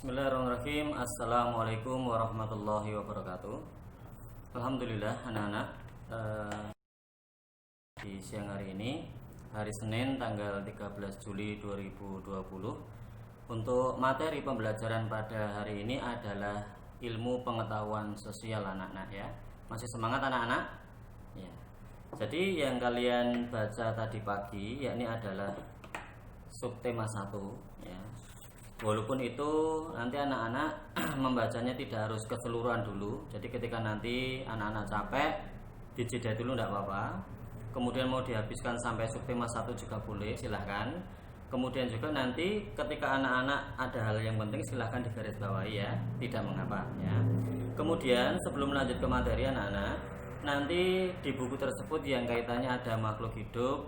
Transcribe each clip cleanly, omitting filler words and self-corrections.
Bismillahirrahmanirrahim. Assalamualaikum warahmatullahi wabarakatuh. Alhamdulillah anak-anak, di siang hari ini, hari Senin tanggal 13 Juli 2020, untuk materi pembelajaran pada hari ini adalah ilmu pengetahuan sosial anak-anak ya. Masih semangat anak-anak? Ya. Jadi yang kalian baca tadi pagi yakni adalah subtema 1 ya. Walaupun itu nanti anak-anak membacanya tidak harus keseluruhan dulu. Jadi ketika nanti anak-anak capek, dijeda dulu tidak apa-apa. Kemudian mau dihabiskan sampai subtema 1 juga boleh, silahkan. Kemudian juga nanti ketika anak-anak ada hal yang penting silahkan digarisbawahi ya, tidak mengapa ya. Kemudian sebelum lanjut ke materi anak-anak, nanti di buku tersebut yang kaitannya ada makhluk hidup,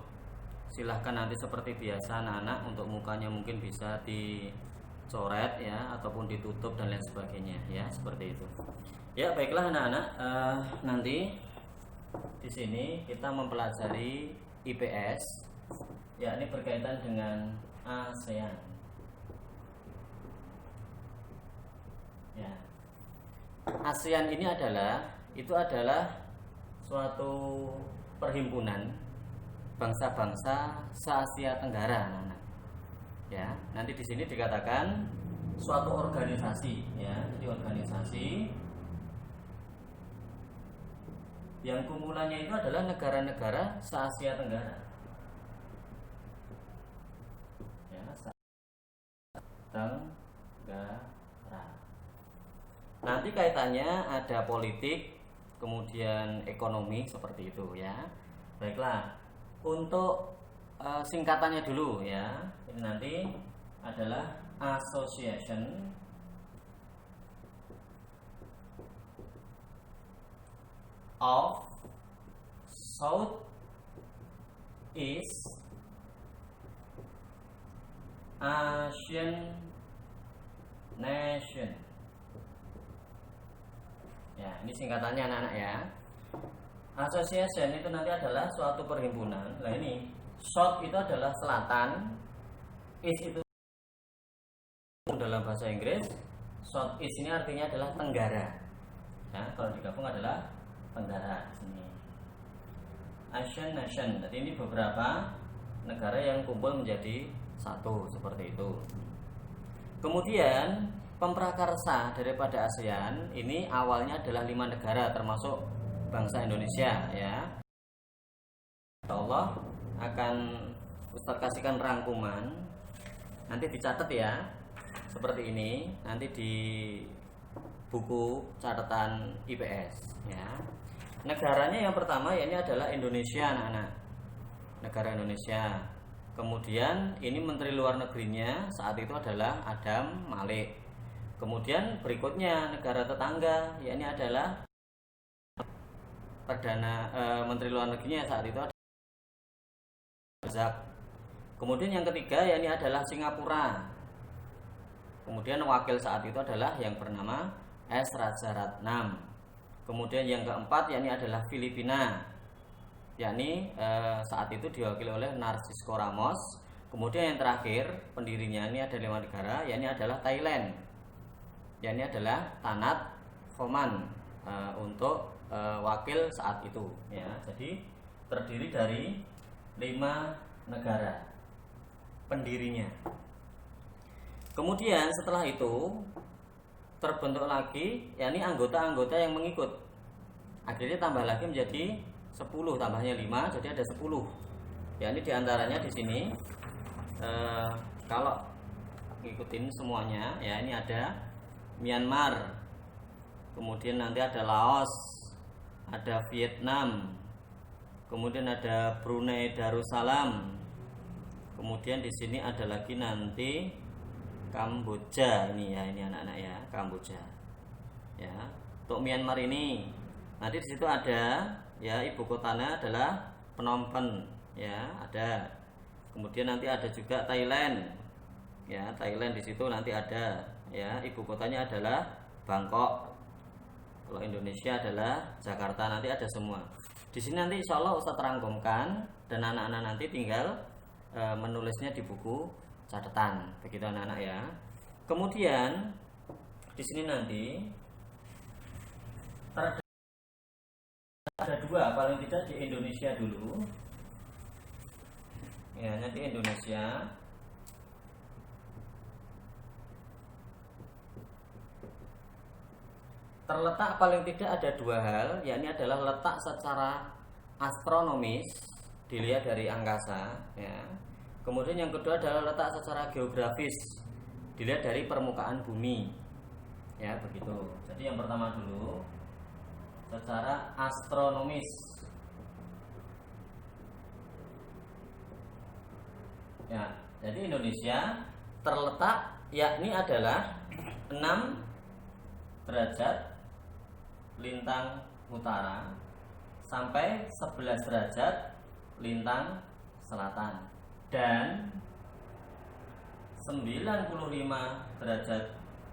silahkan nanti seperti biasa anak-anak untuk mukanya mungkin bisa dicoret ya ataupun ditutup dan lain sebagainya ya, seperti itu. Ya baiklah anak-anak, nanti di sini kita mempelajari IPS, yakni berkaitan dengan ASEAN. Ya. ASEAN ini adalah suatu perhimpunan bangsa-bangsa se-Asia Tenggara, anak-anak. Ya, nanti di sini dikatakan suatu organisasi, ya, jadi organisasi yang kumpulannya itu adalah negara-negara se-Asia Tenggara. Ya, Tenggara. Nanti kaitannya ada politik, kemudian ekonomi seperti itu ya. Baiklah, untuk singkatannya dulu ya. Ini nanti adalah Association of Southeast Asian Nation. Ya, ini singkatannya anak-anak ya. Association itu nanti adalah suatu perhimpunan. Nah ini South itu adalah selatan, East itu dalam bahasa Inggris, South East ini artinya adalah tenggara. Ya, kalau digabung adalah tenggara di sini. Asian Nation. Jadi ini beberapa negara yang kumpul menjadi satu seperti itu. Kemudian pemprakarsa daripada ASEAN ini awalnya adalah 5 negara termasuk bangsa Indonesia ya. Allah akan Ustaz kasihkan rangkuman, nanti dicatat ya, seperti ini nanti di buku catatan IPS ya. Negaranya yang pertama ya ini adalah Indonesia anak-anak, negara Indonesia. Kemudian ini Menteri Luar Negerinya saat itu adalah Adam Malik. Kemudian berikutnya negara tetangga ya ini adalah Menteri Luar Negerinya saat itu adalah Razak. Kemudian yang ketiga ya ini adalah Singapura. Kemudian wakil saat itu adalah yang bernama S. Raja Ratnam. Kemudian yang keempat ya ini adalah Filipina, yakni saat itu diwakili oleh Narcisco Ramos. Kemudian yang terakhir pendirinya ini ada 5 negara, ya ini adalah Thailand, ya ini adalah Tanat Khoman untuk wakil saat itu ya. Jadi terdiri dari 5 negara pendirinya. Kemudian setelah itu terbentuk lagi yakni anggota-anggota yang mengikut. Akhirnya tambah lagi menjadi 10, tambahnya 5 jadi ada 10. Ya ini diantaranya di sini kalau ngikutin semuanya ya ini ada Myanmar. Kemudian nanti ada Laos, ada Vietnam. Kemudian ada Brunei Darussalam. Kemudian di sini ada lagi nanti Kamboja ini ya, ini anak-anak ya, Kamboja. Ya. Untuk Myanmar ini nanti di situ ada ya ibu kotanya adalah Phnom Penh ya, ada. Kemudian nanti ada juga Thailand. Ya, Thailand di situ nanti ada ya, ibu kotanya adalah Bangkok. Kalau Indonesia adalah Jakarta, nanti ada semua. Di sini nanti insya Allah Ustaz rangkumkan dan anak-anak nanti tinggal menulisnya di buku catatan, begitu anak-anak ya. Kemudian di sini nanti ada dua, paling tidak di Indonesia dulu. Ya, nanti Indonesia. Terletak paling tidak ada dua hal, yakni adalah letak secara astronomis, dilihat dari angkasa, ya. Kemudian yang kedua adalah letak secara geografis, dilihat dari permukaan bumi. Ya, begitu. Jadi yang pertama dulu secara astronomis. Ya, jadi Indonesia terletak yakni adalah 6 derajat lintang utara sampai 11 derajat lintang selatan dan 95 derajat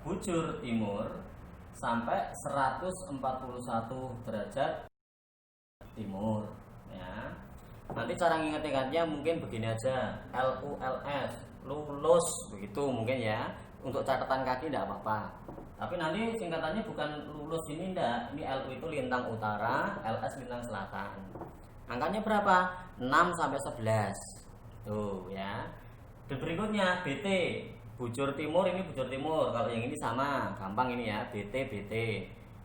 bujur timur sampai 141 derajat timur, ya. Nanti cara nginget-ingatnya mungkin begini aja, LULS, lulus, begitu mungkin ya. Untuk catatan kaki tidak apa-apa. Tapi nanti singkatannya bukan lulus ini enggak. Ini LU itu lintang utara, LS lintang selatan. Angkanya berapa? 6 sampai 11. Tuh ya. Dan berikutnya BT, bujur timur, ini bujur timur. Kalau yang ini sama, gampang ini ya, BT.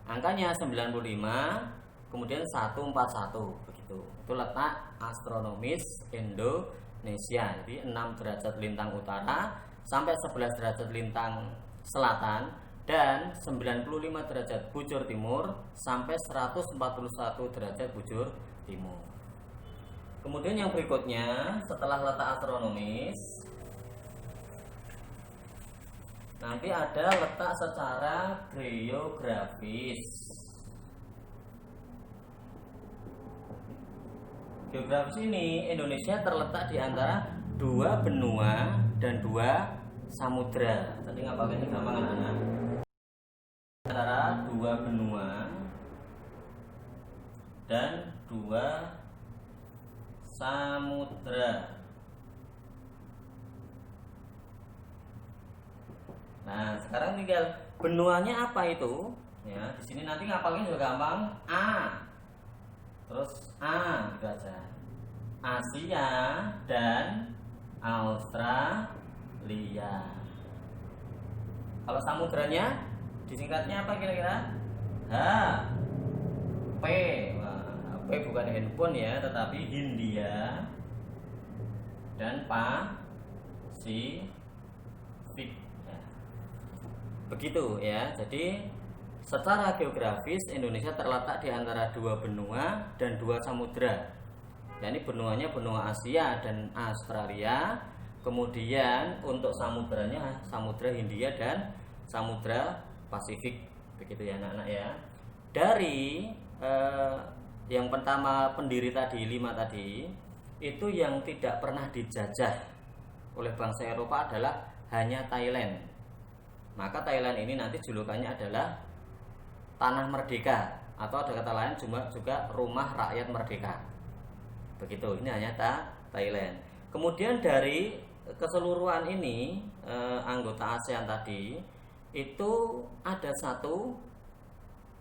Angkanya 95, kemudian 141 begitu. Itu letak astronomis Indonesia. Jadi 6 derajat lintang utara sampai 11 derajat lintang selatan dan 95 derajat bujur timur sampai 141 derajat bujur timur. Kemudian yang berikutnya setelah letak astronomis nanti ada letak secara geografis. Geografis ini Indonesia terletak di antara 2 benua dan 2 samudra. Tadi nggak pakai ini gampang anak-anak. Antara 2 benua dan 2 samudra. Nah, sekarang tinggal benuanya apa itu? Ya, di sini nanti ngapalin juga gampang. A. Terus A gitu aja. Asia dan Australia. Kalau samudranya disingkatnya apa kira-kira? H. P. Wah, P bukan handphone ya, tetapi Hindia dan Pasifik. Ya. Begitu ya. Jadi secara geografis Indonesia terletak di antara 2 benua dan 2 samudra. Yani benuanya benua Asia dan Australia. Kemudian untuk samudranya Samudra Hindia dan Samudra Pasifik. Begitu ya anak-anak ya. Dari yang pertama pendiri tadi 5 tadi, itu yang tidak pernah dijajah oleh bangsa Eropa adalah hanya Thailand. Maka Thailand ini nanti julukannya adalah Tanah Merdeka, atau ada kata lain juga Rumah Rakyat Merdeka. Begitu, ini hanya Thailand. Kemudian dari keseluruhan ini anggota ASEAN tadi itu ada 1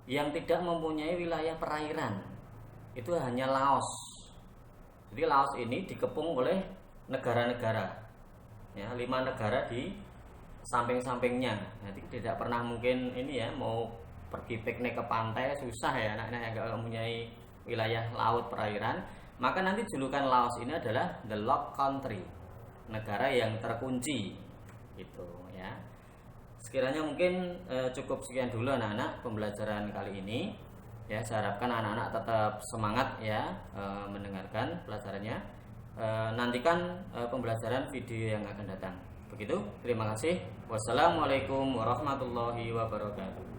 yang tidak mempunyai wilayah perairan. Itu hanya Laos. Jadi Laos ini dikepung oleh negara-negara. Ya, 5 negara di samping-sampingnya. Jadi tidak pernah mungkin ini ya mau pergi piknik ke pantai susah ya anak-anak yang nggak mempunyai wilayah laut perairan. Maka nanti julukan Laos ini adalah the lock country, negara yang terkunci, gitu ya. Sekiranya mungkin cukup sekian dulu anak-anak pembelajaran kali ini. Ya, saya harapkan anak-anak tetap semangat ya mendengarkan pelajarannya. Nantikan pembelajaran video yang akan datang. Begitu, terima kasih. Wassalamualaikum warahmatullahi wabarakatuh.